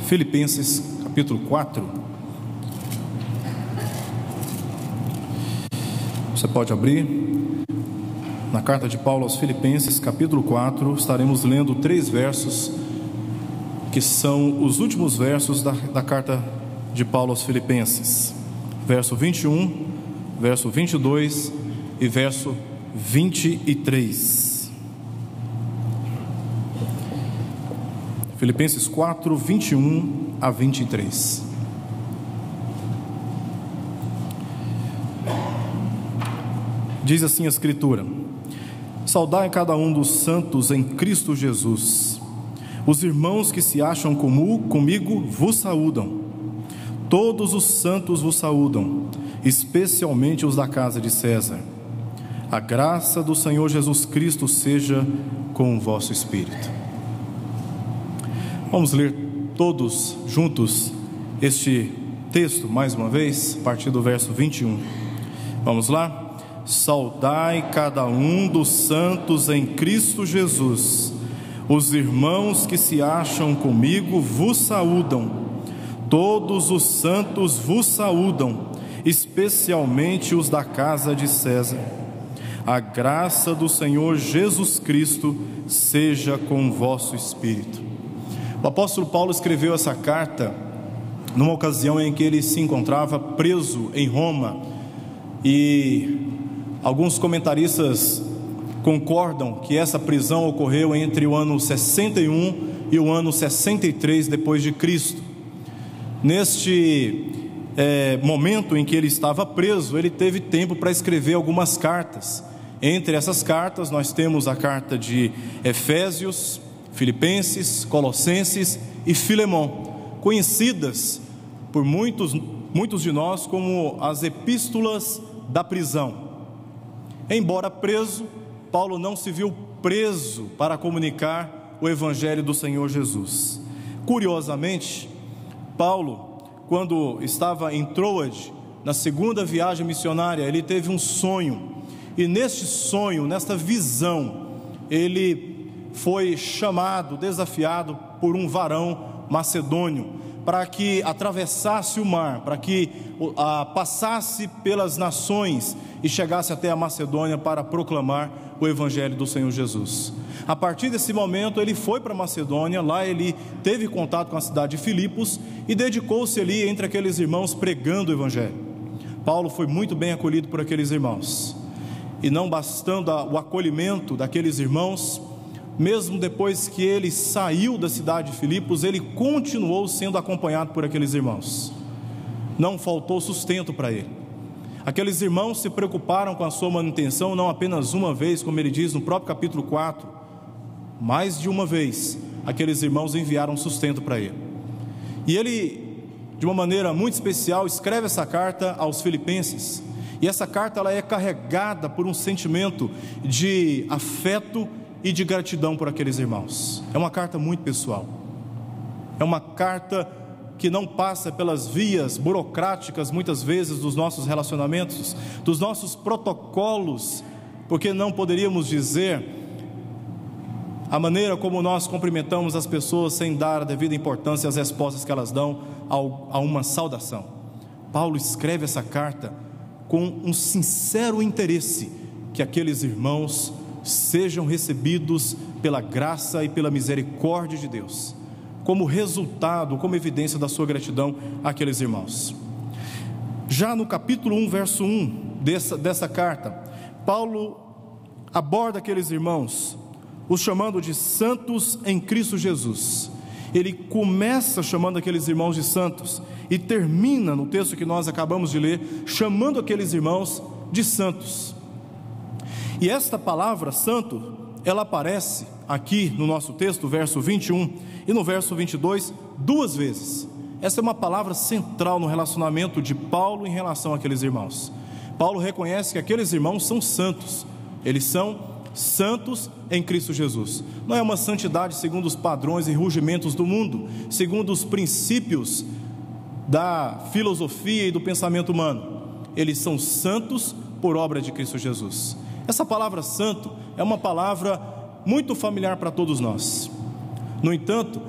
Filipenses capítulo 4. Você pode abrir na carta de Paulo aos Filipenses capítulo 4. Estaremos lendo 3 versos que são os últimos versos da carta de Paulo aos Filipenses: verso 21, verso 22 e verso 23. Filipenses 4, 21 a 23. Diz assim a Escritura: saudai cada um dos santos em Cristo Jesus. Os irmãos que se acham comigo vos saúdam. Todos os santos vos saúdam, especialmente os da casa de César. A graça do Senhor Jesus Cristo seja com o vosso espírito. Vamos ler todos juntos este texto mais uma vez, a partir do verso 21. Vamos lá? Saudai cada um dos santos em Cristo Jesus. Os irmãos que se acham comigo vos saúdam. Todos os santos vos saúdam, especialmente os da casa de César. A graça do Senhor Jesus Cristo seja com o vosso espírito. O apóstolo Paulo escreveu essa carta numa ocasião em que ele se encontrava preso em Roma, e alguns comentaristas concordam que essa prisão ocorreu entre o ano 61 e o ano 63 depois de Cristo. Neste momento em que ele estava preso, ele teve tempo para escrever algumas cartas. Entre essas cartas nós temos a carta de Efésios, Filipenses, Colossenses e Filemão, conhecidas por muitos de nós como as epístolas da prisão. Embora preso, Paulo não se viu preso para comunicar o evangelho do Senhor Jesus. Curiosamente, Paulo, quando estava em Troade, na segunda viagem missionária, ele teve um sonho, e neste sonho, nesta visão, ele foi chamado, desafiado por um varão macedônio, para que atravessasse o mar, para que passasse pelas nações e chegasse até a Macedônia para proclamar o evangelho do Senhor Jesus. A partir desse momento ele foi para a Macedônia. Lá ele teve contato com a cidade de Filipos e dedicou-se ali entre aqueles irmãos pregando o evangelho. Paulo foi muito bem acolhido por aqueles irmãos, e não bastando o acolhimento daqueles irmãos, mesmo depois que ele saiu da cidade de Filipos, ele continuou sendo acompanhado por aqueles irmãos. Não faltou sustento para ele. Aqueles irmãos se preocuparam com a sua manutenção, não apenas uma vez, como ele diz no próprio capítulo 4, mais de uma vez, aqueles irmãos enviaram sustento para ele. E ele, de uma maneira muito especial, escreve essa carta aos Filipenses. E essa carta ela é carregada por um sentimento de afeto e de gratidão por aqueles irmãos. É uma carta muito pessoal. É uma carta que não passa pelas vias burocráticas, muitas vezes, dos nossos relacionamentos, dos nossos protocolos, porque não poderíamos dizer a maneira como nós cumprimentamos as pessoas sem dar a devida importância às respostas que elas dão a uma saudação. Paulo escreve essa carta com um sincero interesse que aqueles irmãos sejam recebidos pela graça e pela misericórdia de Deus, como resultado, como evidência da sua gratidão àqueles irmãos. Já no capítulo 1, verso 1 dessa carta, Paulo aborda aqueles irmãos, os chamando de santos em Cristo Jesus. Ele começa chamando aqueles irmãos de santos e termina no texto que nós acabamos de ler, chamando aqueles irmãos de santos. E esta palavra santo, ela aparece aqui no nosso texto, verso 21 e no verso 22, 2 vezes. Essa é uma palavra central no relacionamento de Paulo em relação àqueles irmãos. Paulo reconhece que aqueles irmãos são santos. Eles são santos em Cristo Jesus. Não é uma santidade segundo os padrões e rugimentos do mundo, segundo os princípios da filosofia e do pensamento humano. Eles são santos por obra de Cristo Jesus. Essa palavra santo é uma palavra muito familiar para todos nós. No entanto,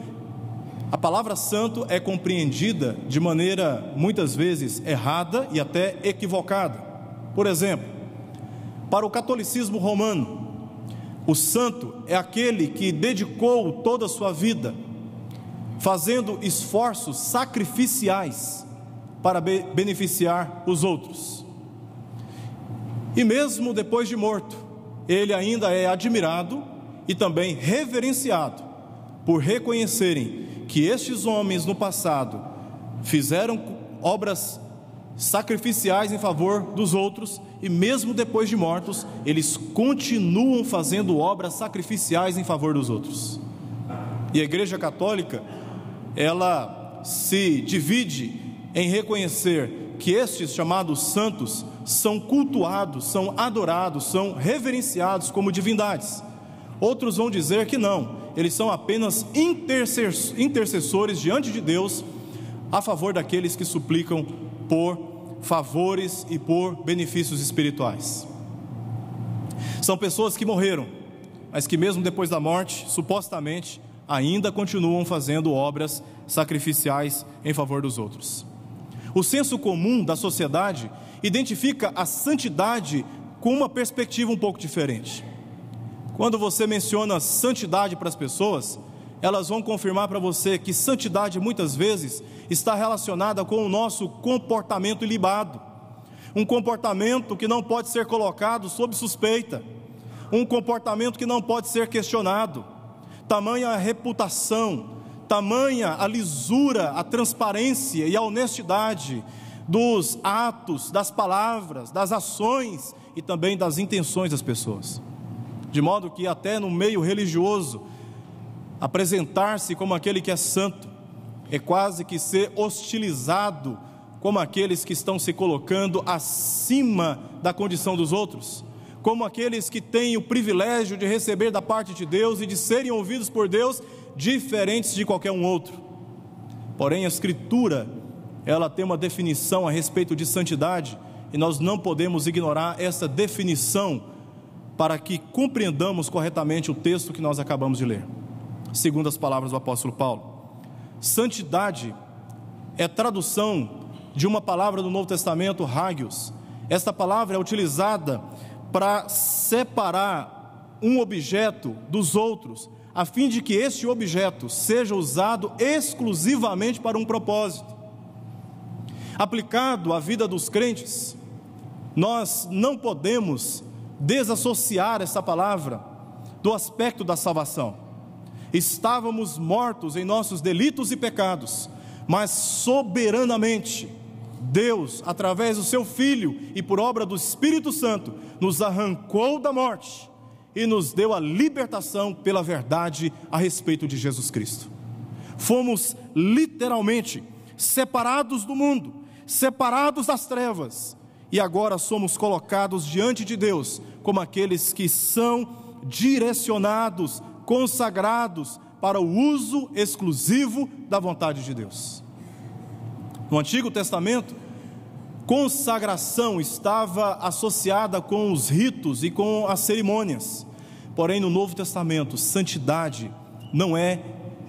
A palavra santo é compreendida de maneira muitas vezes errada e até equivocada. Por exemplo, para o catolicismo romano, o santo é aquele que dedicou toda a sua vida fazendo esforços sacrificiais para beneficiar os outros. E mesmo depois de morto, ele ainda é admirado e também reverenciado por reconhecerem que estes homens no passado fizeram obras sacrificiais em favor dos outros, e mesmo depois de mortos, eles continuam fazendo obras sacrificiais em favor dos outros. E a Igreja Católica, ela se divide em reconhecer que estes chamados santos são cultuados, são adorados, são reverenciados como divindades. Outros vão dizer que não, eles são apenas intercessores diante de Deus a favor daqueles que suplicam por favores e por benefícios espirituais. São pessoas que morreram, mas que mesmo depois da morte, supostamente, ainda continuam fazendo obras sacrificiais em favor dos outros. O senso comum da sociedade identifica a santidade com uma perspectiva um pouco diferente. Quando você menciona santidade para as pessoas, elas vão confirmar para você que santidade muitas vezes está relacionada com o nosso comportamento ilibado, um comportamento que não pode ser colocado sob suspeita, um comportamento que não pode ser questionado. Tamanha a reputação, tamanha a lisura, a transparência e a honestidade dos atos, das palavras, das ações e também das intenções das pessoas. De modo que até no meio religioso, apresentar-se como aquele que é santo é quase que ser hostilizado como aqueles que estão se colocando acima da condição dos outros, como aqueles que têm o privilégio de receber da parte de Deus e de serem ouvidos por Deus, diferentes de qualquer um outro. Porém, a Escritura, ela tem uma definição a respeito de santidade, e nós não podemos ignorar essa definição para que compreendamos corretamente o texto que nós acabamos de ler. Segundo as palavras do apóstolo Paulo, santidade é tradução de uma palavra do Novo Testamento, hagios. Esta palavra é utilizada para separar um objeto dos outros, a fim de que este objeto seja usado exclusivamente para um propósito. Aplicado à vida dos crentes, nós não podemos desassociar essa palavra do aspecto da salvação. Estávamos mortos em nossos delitos e pecados, mas soberanamente Deus, através do seu Filho e por obra do Espírito Santo, nos arrancou da morte e nos deu a libertação pela verdade a respeito de Jesus Cristo. Fomos literalmente separados do mundo, separados das trevas, e agora somos colocados diante de Deus como aqueles que são direcionados, consagrados para o uso exclusivo da vontade de Deus. No Antigo Testamento, consagração estava associada com os ritos e com as cerimônias. Porém, no Novo Testamento, santidade não é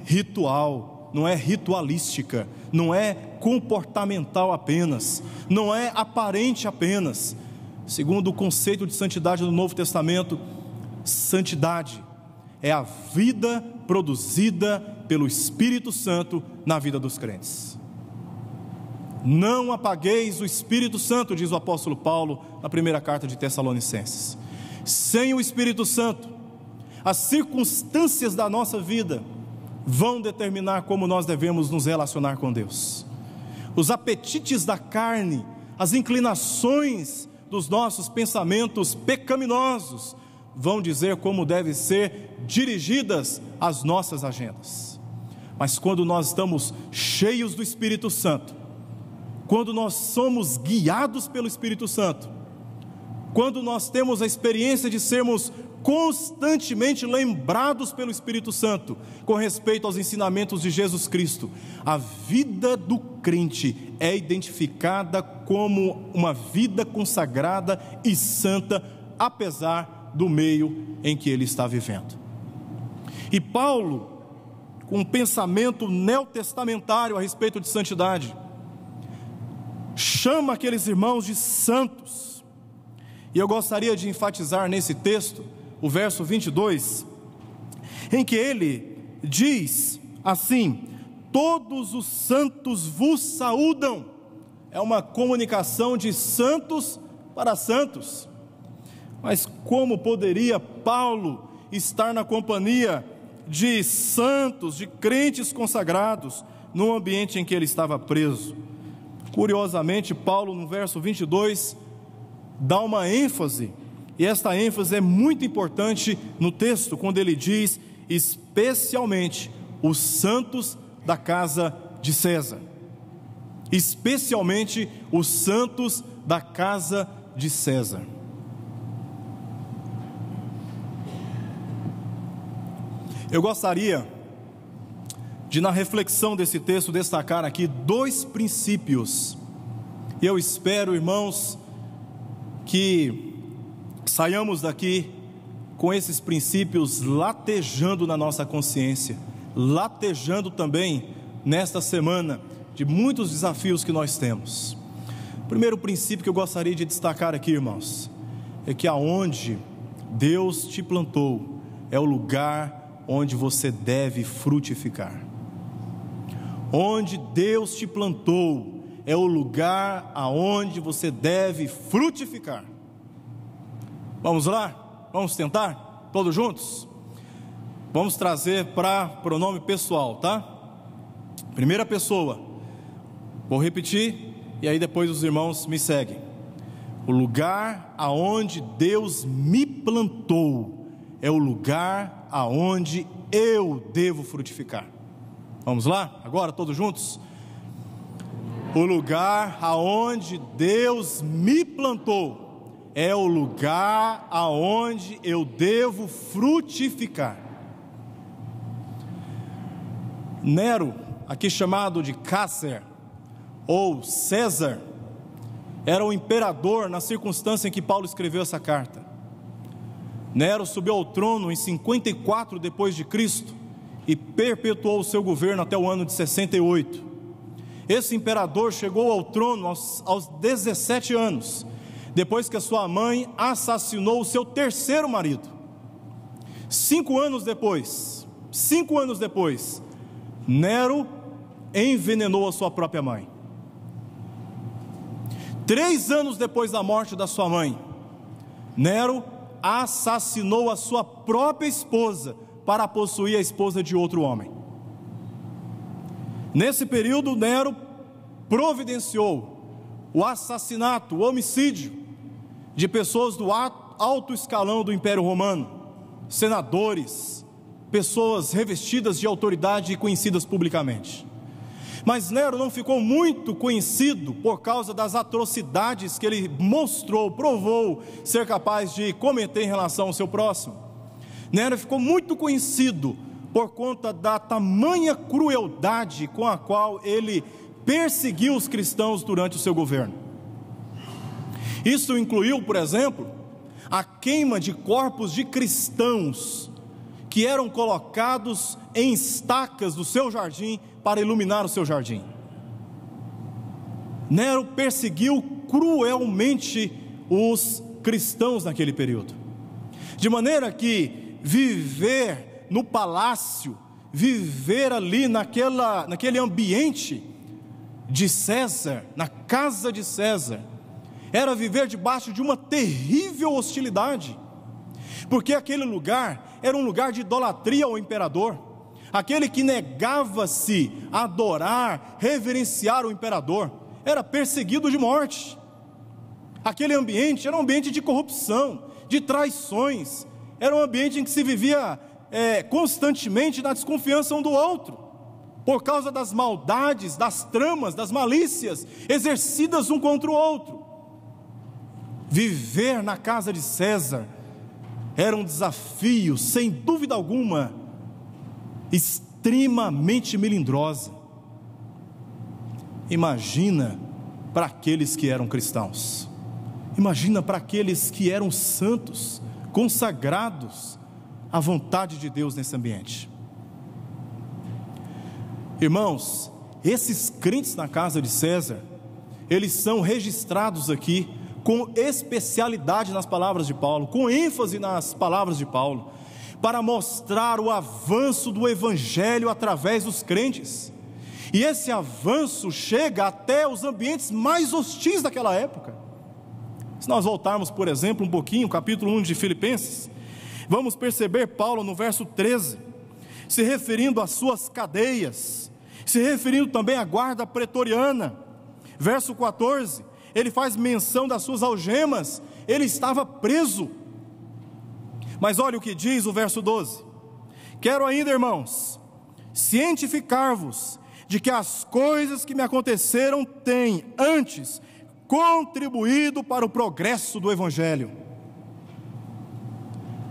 ritual, não é ritualística, não é comportamental apenas, não é aparente apenas. Segundo o conceito de santidade do Novo Testamento, santidade é a vida produzida pelo Espírito Santo na vida dos crentes. Não apagueis o Espírito Santo, diz o apóstolo Paulo na primeira carta de Tessalonicenses. Sem o Espírito Santo, as circunstâncias da nossa vida vão determinar como nós devemos nos relacionar com Deus. Os apetites da carne, as inclinações dos nossos pensamentos pecaminosos vão dizer como devem ser dirigidas as nossas agendas. Mas quando nós estamos cheios do Espírito Santo, quando nós somos guiados pelo Espírito Santo, quando nós temos a experiência de sermos constantemente lembrados pelo Espírito Santo com respeito aos ensinamentos de Jesus Cristo, a vida do crente é identificada como uma vida consagrada e santa, apesar do meio em que ele está vivendo. E Paulo, com um pensamento neotestamentário a respeito de santidade. Chama aqueles irmãos de santos. E eu gostaria de enfatizar nesse texto, o verso 22, em que ele diz assim: todos os santos vos saúdam. É uma comunicação de santos para santos. Mas como poderia Paulo estar na companhia de santos, de crentes consagrados, no ambiente em que ele estava preso? Curiosamente, Paulo, no verso 22, dá uma ênfase, e esta ênfase é muito importante no texto, quando ele diz: especialmente os santos da casa de César. Especialmente os santos da casa de César. Eu gostaria de, na reflexão desse texto, destacar aqui 2 princípios. E eu espero, irmãos, que saiamos daqui com esses princípios latejando na nossa consciência, latejando também nesta semana de muitos desafios que nós temos. O primeiro princípio que eu gostaria de destacar aqui, irmãos, é que aonde Deus te plantou é o lugar onde você deve frutificar. Onde Deus te plantou é o lugar aonde você deve frutificar. Vamos lá? Vamos tentar? Todos juntos? Vamos trazer para pronome pessoal, tá? Primeira pessoa. Vou repetir e aí depois os irmãos me seguem. O lugar aonde Deus me plantou é o lugar aonde eu devo frutificar. Vamos lá? Agora todos juntos? O lugar aonde Deus me plantou é o lugar aonde eu devo frutificar. Nero, aqui chamado de Cácer ou César, era o imperador na circunstância em que Paulo escreveu essa carta. Nero subiu ao trono em 54 depois de Cristo e perpetuou o seu governo até o ano de 68. Esse imperador chegou ao trono aos 17 anos, depois que a sua mãe assassinou o seu terceiro marido. 5 anos depois, Nero envenenou a sua própria mãe. 3 anos depois da morte da sua mãe, Nero assassinou a sua própria esposa para possuir a esposa de outro homem. Nesse período, Nero providenciou o assassinato, o homicídio de pessoas do alto escalão do Império Romano, senadores, pessoas revestidas de autoridade e conhecidas publicamente. Mas Nero não ficou muito conhecido por causa das atrocidades que ele provou ser capaz de cometer em relação ao seu próximo. Nero ficou muito conhecido por conta da tamanha crueldade com a qual ele perseguiu os cristãos durante o seu governo. Isso incluiu, por exemplo, a queima de corpos de cristãos que eram colocados em estacas do seu jardim para iluminar o seu jardim. Nero perseguiu cruelmente os cristãos naquele período, de maneira que viver no palácio, viver ali naquele ambiente de César, na casa de César, era viver debaixo de uma terrível hostilidade, porque aquele lugar era um lugar de idolatria ao imperador. Aquele que negava-se a adorar, reverenciar o imperador, era perseguido de morte. Aquele ambiente era um ambiente de corrupção, de traições, era um ambiente em que se vivia constantemente na desconfiança um do outro, por causa das maldades, das tramas, das malícias exercidas um contra o outro. Viver na casa de César era um desafio, sem dúvida alguma, extremamente melindrosa. Imagina para aqueles que eram cristãos, imagina para aqueles que eram santos, consagrados à vontade de Deus nesse ambiente. Irmãos, esses crentes na casa de César, eles são registrados aqui com especialidade nas palavras de Paulo, com ênfase nas palavras de Paulo, para mostrar o avanço do evangelho através dos crentes. E esse avanço chega até os ambientes mais hostis daquela época. Se nós voltarmos, por exemplo, um pouquinho, capítulo 1 de Filipenses, vamos perceber Paulo no verso 13, se referindo às suas cadeias, se referindo também à guarda pretoriana. Verso 14, ele faz menção das suas algemas, ele estava preso. Mas olha o que diz o verso 12: quero ainda, irmãos, cientificar-vos de que as coisas que me aconteceram têm antes contribuído para o progresso do evangelho.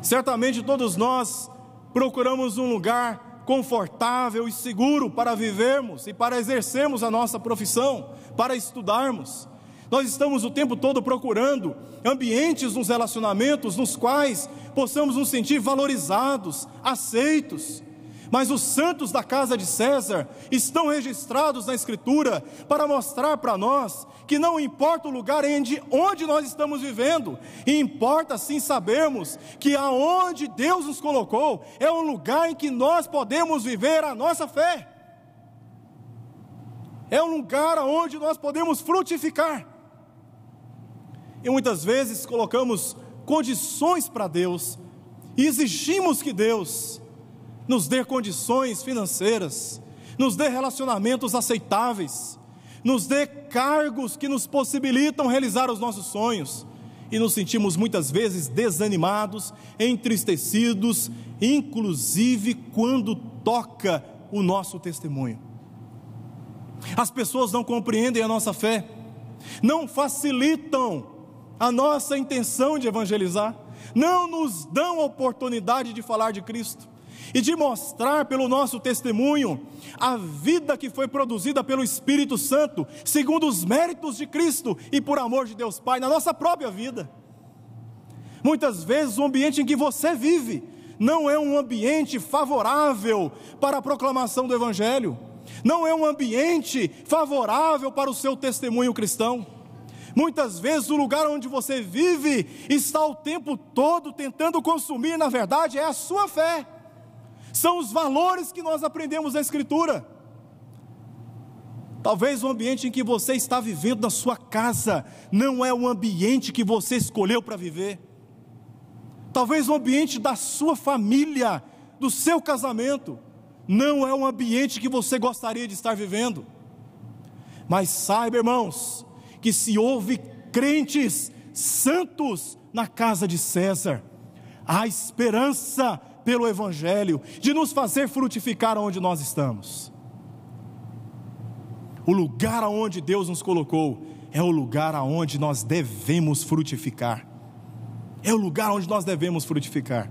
Certamente todos nós procuramos um lugar confortável e seguro para vivermos e para exercermos a nossa profissão, para estudarmos. Nós estamos o tempo todo procurando ambientes nos relacionamentos nos quais possamos nos sentir valorizados, aceitos. Mas os santos da casa de César estão registrados na Escritura para mostrar para nós que não importa o lugar onde nós estamos vivendo, importa sim sabermos que aonde Deus nos colocou é um lugar em que nós podemos viver a nossa fé, é um lugar onde nós podemos frutificar. E muitas vezes colocamos condições para Deus e exigimos que Deus nos dê condições financeiras, nos dê relacionamentos aceitáveis, nos dê cargos que nos possibilitam realizar os nossos sonhos, e nos sentimos muitas vezes desanimados, entristecidos, inclusive quando toca o nosso testemunho. As pessoas não compreendem a nossa fé, não facilitam a nossa intenção de evangelizar, não nos dão a oportunidade de falar de Cristo e de mostrar pelo nosso testemunho a vida que foi produzida pelo Espírito Santo, segundo os méritos de Cristo e por amor de Deus Pai, na nossa própria vida. Muitas vezes o ambiente em que você vive não é um ambiente favorável para a proclamação do Evangelho, não é um ambiente favorável para o seu testemunho cristão. Muitas vezes o lugar onde você vive está o tempo todo tentando consumir, na verdade, é a sua fé, são os valores que nós aprendemos na Escritura. Talvez o ambiente em que você está vivendo na sua casa não é o ambiente que você escolheu para viver. Talvez o ambiente da sua família, do seu casamento, não é um ambiente que você gostaria de estar vivendo. Mas saiba, irmãos, que se houve crentes santos na casa de César, há esperança pelo Evangelho de nos fazer frutificar onde nós estamos. O lugar aonde Deus nos colocou é o lugar aonde nós devemos frutificar. É o lugar onde nós devemos frutificar.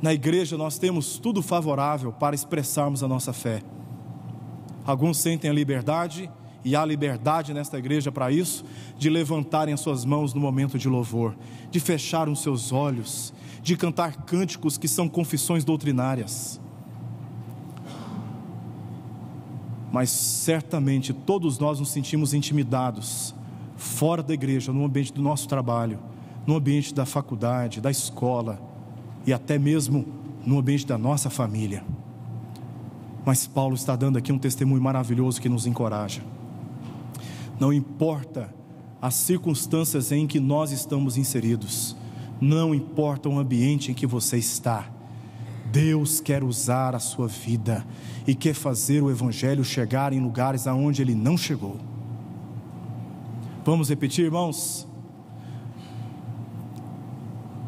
Na igreja nós temos tudo favorável para expressarmos a nossa fé. Alguns sentem a liberdade, e há liberdade nesta igreja para isso, de levantarem as suas mãos no momento de louvor, de fechar os seus olhos, de cantar cânticos que são confissões doutrinárias. Mas certamente todos nós nos sentimos intimidados, fora da igreja, no ambiente do nosso trabalho, no ambiente da faculdade, da escola, e até mesmo no ambiente da nossa família. Mas Paulo está dando aqui um testemunho maravilhoso que nos encoraja. Não importa as circunstâncias em que nós estamos inseridos, não importa o ambiente em que você está, Deus quer usar a sua vida e quer fazer o Evangelho chegar em lugares aonde ele não chegou. Vamos repetir, irmãos?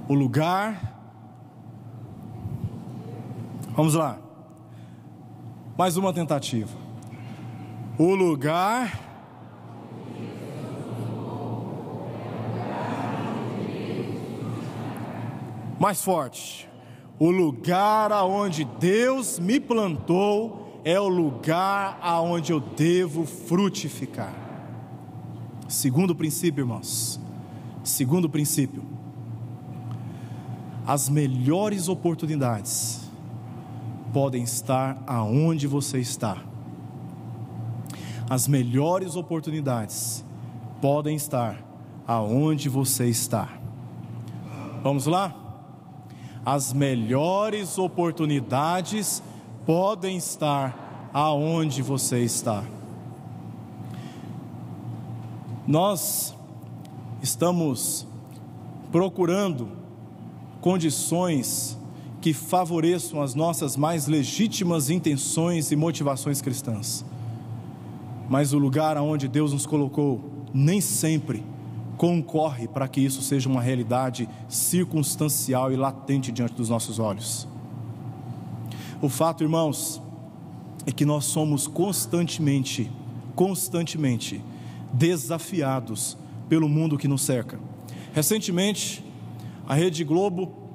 O lugar... Vamos lá. Mais uma tentativa. O lugar... Mais forte. O lugar aonde Deus me plantou é o lugar aonde eu devo frutificar. Segundo princípio, irmãos. Segundo princípio. As melhores oportunidades podem estar aonde você está. As melhores oportunidades podem estar aonde você está. Vamos lá? As melhores oportunidades podem estar aonde você está. Nós estamos procurando condições que favoreçam as nossas mais legítimas intenções e motivações cristãs. Mas o lugar aonde Deus nos colocou nem sempre concorre para que isso seja uma realidade circunstancial e latente diante dos nossos olhos. O fato, irmãos, é que nós somos constantemente desafiados pelo mundo que nos cerca. Recentemente, a Rede Globo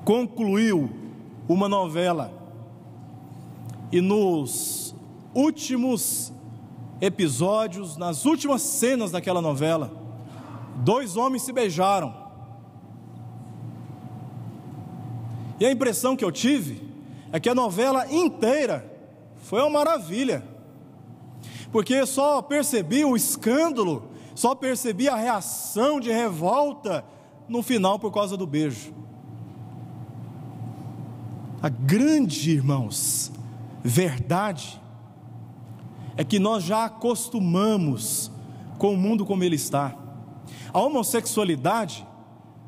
concluiu uma novela e nos últimos episódios, nas últimas cenas daquela novela, 2 homens se beijaram. E a impressão que eu tive é que a novela inteira foi uma maravilha, porque só percebi o escândalo, só percebi a reação de revolta no final por causa do beijo. A grande, irmãos, verdade é que nós já acostumamos com o mundo como ele está. A homossexualidade,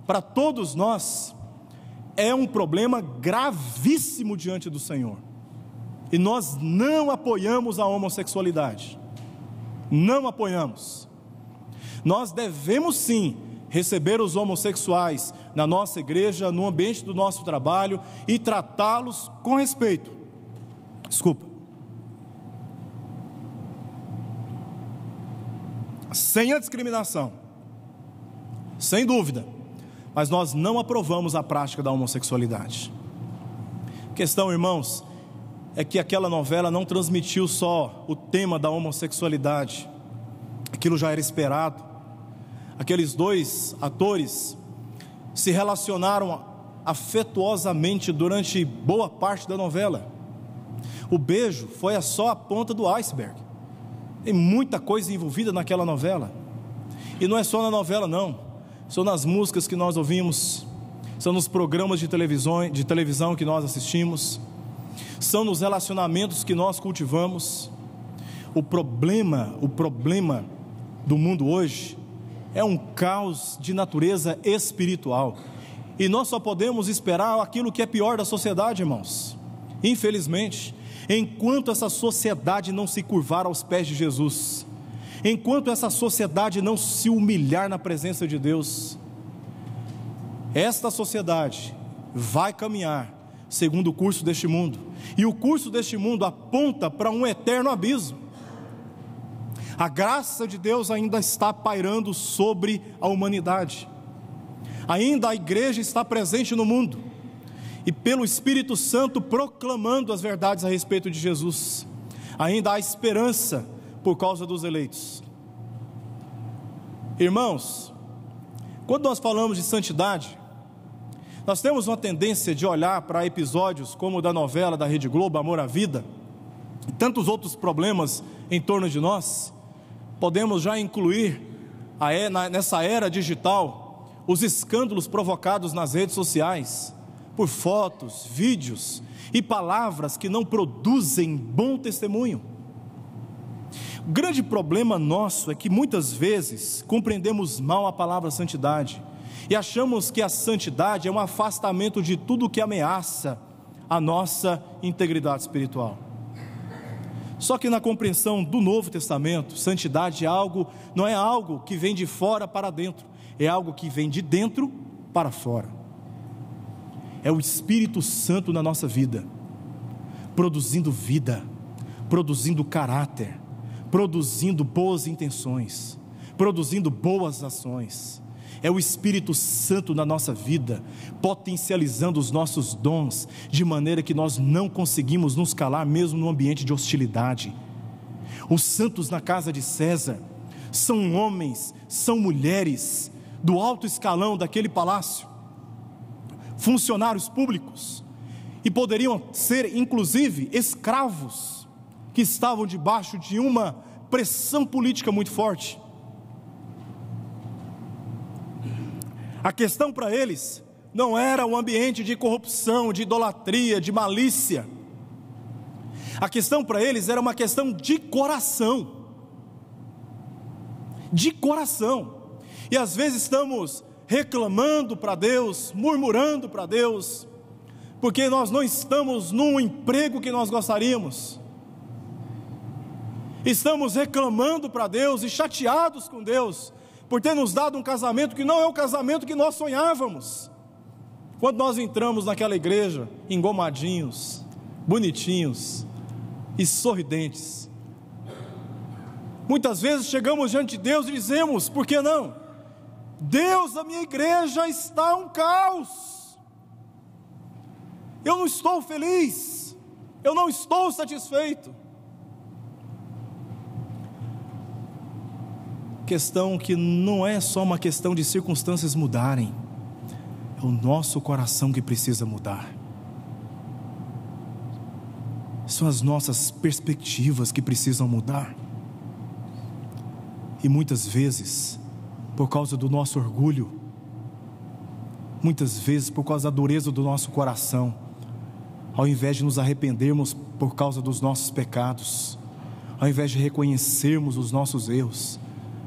para todos nós, é um problema gravíssimo diante do Senhor. E nós não apoiamos a homossexualidade. Não apoiamos. Nós devemos sim receber os homossexuais na nossa igreja, no ambiente do nosso trabalho e tratá-los com respeito. Sem a discriminação, sem dúvida, mas nós não aprovamos a prática da homossexualidade. A questão, irmãos, é que aquela novela não transmitiu só o tema da homossexualidade, aquilo já era esperado. Aqueles 2 atores se relacionaram afetuosamente durante boa parte da novela. O beijo foi só a ponta do iceberg. Tem muita coisa envolvida naquela novela. E não é só na novela não, são nas músicas que nós ouvimos, são nos programas de televisão que nós assistimos, são nos relacionamentos que nós cultivamos. O problema do mundo hoje é um caos de natureza espiritual, e nós só podemos esperar aquilo que é pior da sociedade, irmãos. Infelizmente, enquanto essa sociedade não se curvar aos pés de Jesus, enquanto essa sociedade não se humilhar na presença de Deus, esta sociedade vai caminhar segundo o curso deste mundo, e o curso deste mundo aponta para um eterno abismo. A graça de Deus ainda está pairando sobre a humanidade, ainda a igreja está presente no mundo, e pelo Espírito Santo proclamando as verdades a respeito de Jesus, ainda há esperança por causa dos eleitos. Irmãos, quando nós falamos de santidade, nós temos uma tendência de olhar para episódios como o da novela da Rede Globo, Amor à Vida, e tantos outros problemas em torno de nós. Podemos já incluir nessa era digital os escândalos provocados nas redes sociais, por fotos, vídeos e palavras que não produzem bom testemunho. O grande problema nosso é que muitas vezes compreendemos mal a palavra santidade e achamos que a santidade é um afastamento de tudo que ameaça a nossa integridade espiritual. Só que na compreensão do Novo Testamento, santidade não é algo que vem de fora para dentro, é algo que vem de dentro para fora. É o Espírito Santo na nossa vida, produzindo vida, produzindo caráter, produzindo boas intenções, produzindo boas ações. É o Espírito Santo na nossa vida, potencializando os nossos dons, de maneira que nós não conseguimos nos calar mesmo no ambiente de hostilidade. Os santos na casa de César são homens, são mulheres do alto escalão daquele palácio, funcionários públicos, e poderiam ser inclusive escravos que estavam debaixo de uma pressão política muito forte. A questão para eles não era um ambiente de corrupção, de idolatria, de malícia. A questão para eles era uma questão de coração. De coração. E às vezes estamos reclamando para Deus, murmurando para Deus, porque nós não estamos num emprego que nós gostaríamos. Estamos reclamando para Deus e chateados com Deus por ter nos dado um casamento que não é o casamento que nós sonhávamos. Quando nós entramos naquela igreja, engomadinhos, bonitinhos e sorridentes, muitas vezes chegamos diante de Deus e dizemos: por que não? Deus, a minha igreja está um caos, eu não estou feliz, eu não estou satisfeito. Questão que não é só uma questão de circunstâncias mudarem, é o nosso coração que precisa mudar. São as nossas perspectivas que precisam mudar. E muitas vezes, por causa do nosso orgulho, muitas vezes por causa da dureza do nosso coração, ao invés de nos arrependermos por causa dos nossos pecados, ao invés de reconhecermos os nossos erros,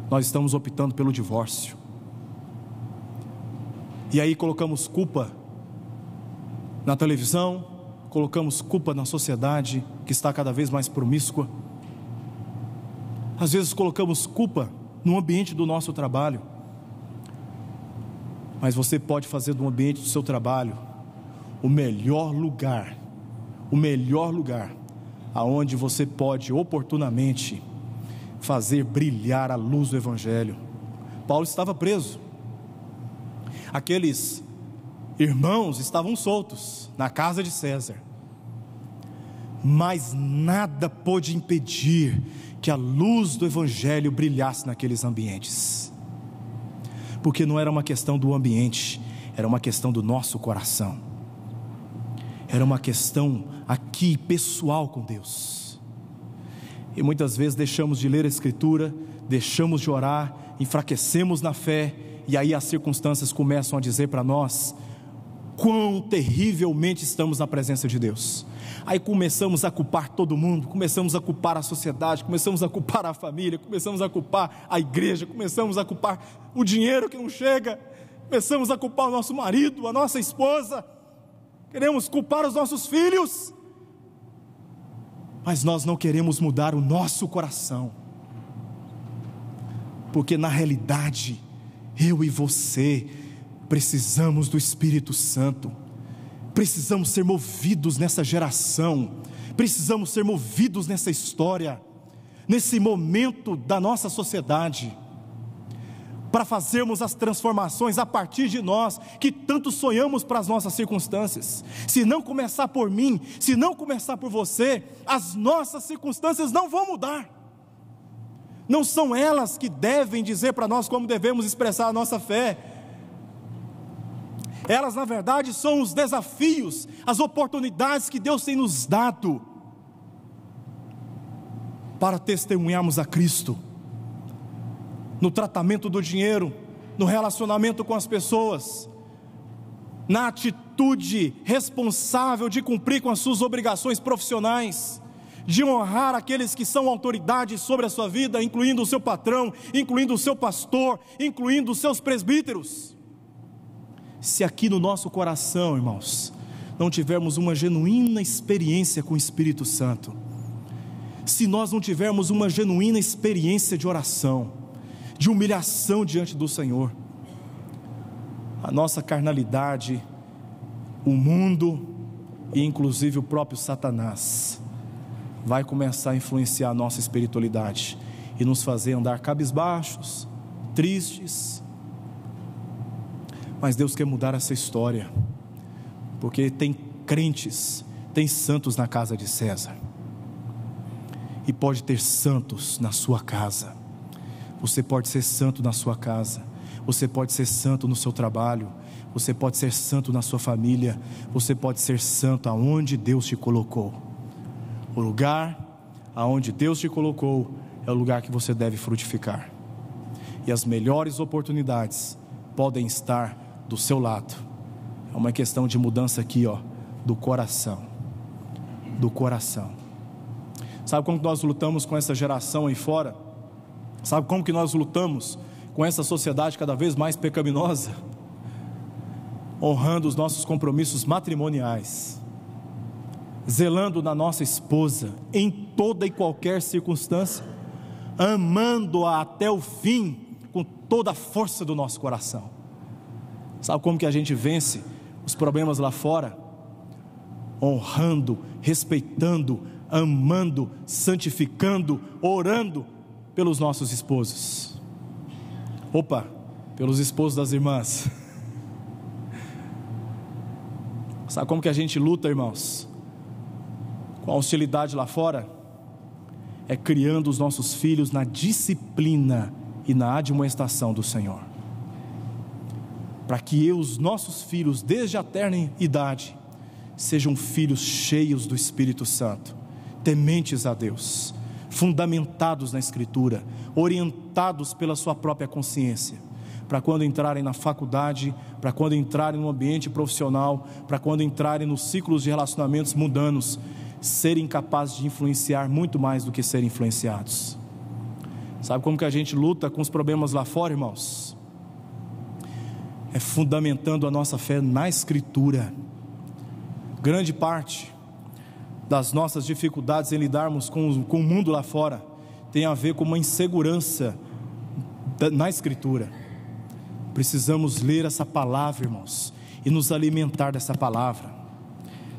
nós estamos optando pelo divórcio. E aí colocamos culpa na televisão, colocamos culpa na sociedade que está cada vez mais promíscua. Às vezes colocamos culpa no ambiente do nosso trabalho. Mas você pode fazer do ambiente do seu trabalho o melhor lugar aonde você pode oportunamente fazer brilhar a luz do Evangelho. Paulo estava preso. Aqueles irmãos estavam soltos na casa de César, mas nada pôde impedir que a luz do Evangelho brilhasse naqueles ambientes, porque não era uma questão do ambiente, era uma questão do nosso coração, era uma questão aqui pessoal com Deus. E muitas vezes deixamos de ler a Escritura, deixamos de orar, enfraquecemos na fé, e aí as circunstâncias começam a dizer para nós quão terrivelmente estamos na presença de Deus. Aí começamos a culpar todo mundo, começamos a culpar a sociedade, começamos a culpar a família, começamos a culpar a igreja, começamos a culpar o dinheiro que não chega, começamos a culpar o nosso marido, a nossa esposa, queremos culpar os nossos filhos, mas nós não queremos mudar o nosso coração, porque na realidade, eu e você precisamos do Espírito Santo, precisamos ser movidos nessa geração, precisamos ser movidos nessa história, nesse momento da nossa sociedade, para fazermos as transformações a partir de nós, que tanto sonhamos para as nossas circunstâncias. Se não começar por mim, se não começar por você, as nossas circunstâncias não vão mudar. Não são elas que devem dizer para nós como devemos expressar a nossa fé. Elas, na verdade, são os desafios, as oportunidades que Deus tem nos dado para testemunharmos a Cristo, no tratamento do dinheiro, no relacionamento com as pessoas, na atitude responsável de cumprir com as suas obrigações profissionais, de honrar aqueles que são autoridades sobre a sua vida, incluindo o seu patrão, incluindo o seu pastor, incluindo os seus presbíteros. Se aqui no nosso coração, irmãos, não tivermos uma genuína experiência com o Espírito Santo, se nós não tivermos uma genuína experiência de oração, de humilhação diante do Senhor, a nossa carnalidade, o mundo e inclusive o próprio Satanás vai começar a influenciar a nossa espiritualidade e nos fazer andar cabisbaixos, tristes. Mas Deus quer mudar essa história, porque tem crentes, tem santos na casa de César, e pode ter santos na sua casa. Você pode ser santo na sua casa, você pode ser santo no seu trabalho, você pode ser santo na sua família, você pode ser santo aonde Deus te colocou. O lugar aonde Deus te colocou é o lugar que você deve frutificar. E as melhores oportunidades podem estar do seu lado. É uma questão de mudança aqui, do coração. Do coração. Sabe como que nós lutamos com essa geração aí fora? Sabe como que nós lutamos com essa sociedade cada vez mais pecaminosa? Honrando os nossos compromissos matrimoniais, zelando na nossa esposa em toda e qualquer circunstância, amando-a até o fim com toda a força do nosso coração. Sabe como que a gente vence os problemas lá fora? Honrando, respeitando, amando, santificando, orando pelos nossos esposos. Pelos esposos das irmãs. Sabe como que a gente luta, irmãos, com a hostilidade lá fora? É criando os nossos filhos na disciplina e na admoestação do Senhor, para que os nossos filhos, desde a terna idade, sejam filhos cheios do Espírito Santo, tementes a Deus, fundamentados na Escritura, orientados pela sua própria consciência, para quando entrarem na faculdade, para quando entrarem no ambiente profissional, para quando entrarem nos ciclos de relacionamentos mundanos, serem capazes de influenciar muito mais do que serem influenciados. Sabe como que a gente luta com os problemas lá fora, irmãos? É fundamentando a nossa fé na Escritura. Grande parte das nossas dificuldades em lidarmos com o mundo lá fora tem a ver com uma insegurança na Escritura. Precisamos ler essa palavra, irmãos, e nos alimentar dessa palavra.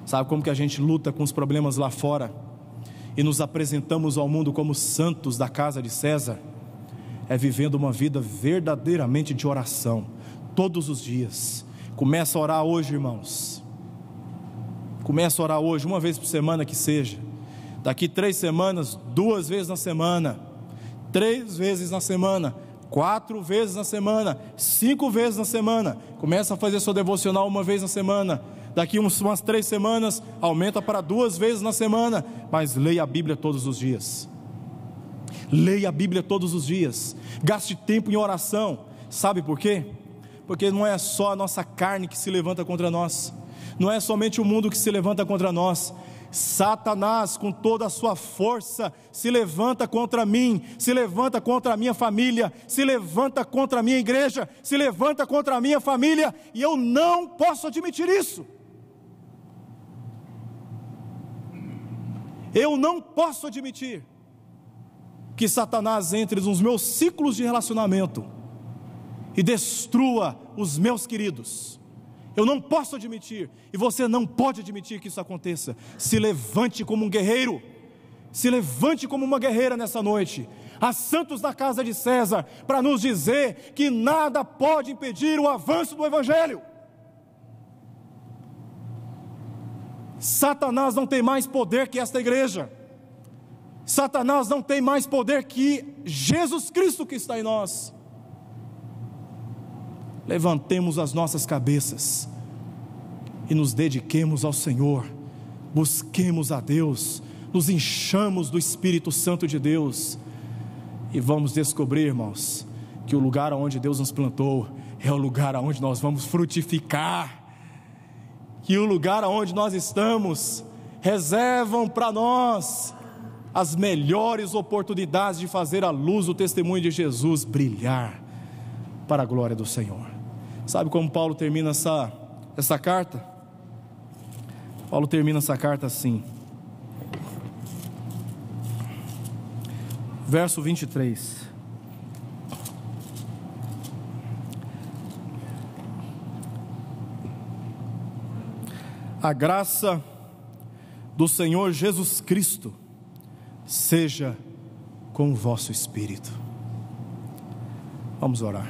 Sabe como que a gente luta com os problemas lá fora e nos apresentamos ao mundo como santos da casa de César? É vivendo uma vida verdadeiramente de oração, todos os dias. Começa a orar hoje, irmãos. Começa a orar hoje, uma vez por semana que seja. Daqui 3 semanas, 2 vezes na semana, 3 vezes na semana, 4 vezes na semana, 5 vezes na semana. Começa a fazer sua devocional uma vez na semana. Daqui umas 3 semanas, aumenta para 2 vezes na semana. Mas leia a Bíblia todos os dias. Leia a Bíblia todos os dias. Gaste tempo em oração. Sabe por quê? Porque não é só a nossa carne que se levanta contra nós. Não é somente o mundo que se levanta contra nós. Satanás, com toda a sua força, se levanta contra mim, se levanta contra a minha família, se levanta contra a minha igreja, se levanta contra a minha família, e eu não posso admitir isso. Eu não posso admitir que Satanás entre nos meus ciclos de relacionamento e destrua os meus queridos. Eu não posso admitir, e você não pode admitir que isso aconteça. Se levante como um guerreiro, se levante como uma guerreira nessa noite. Há santos da casa de César para nos dizer que nada pode impedir o avanço do Evangelho. Satanás não tem mais poder que esta igreja. Satanás não tem mais poder que Jesus Cristo que está em nós. Levantemos as nossas cabeças e nos dediquemos ao Senhor, busquemos a Deus, nos enchamos do Espírito Santo de Deus, e vamos descobrir, irmãos, que o lugar onde Deus nos plantou é o lugar onde nós vamos frutificar, que o lugar onde nós estamos reservam para nós as melhores oportunidades de fazer a luz do testemunho de Jesus brilhar para a glória do Senhor. Sabe como Paulo termina essa carta? Paulo termina essa carta assim, verso 23. A graça do Senhor Jesus Cristo seja com o vosso espírito. Vamos orar.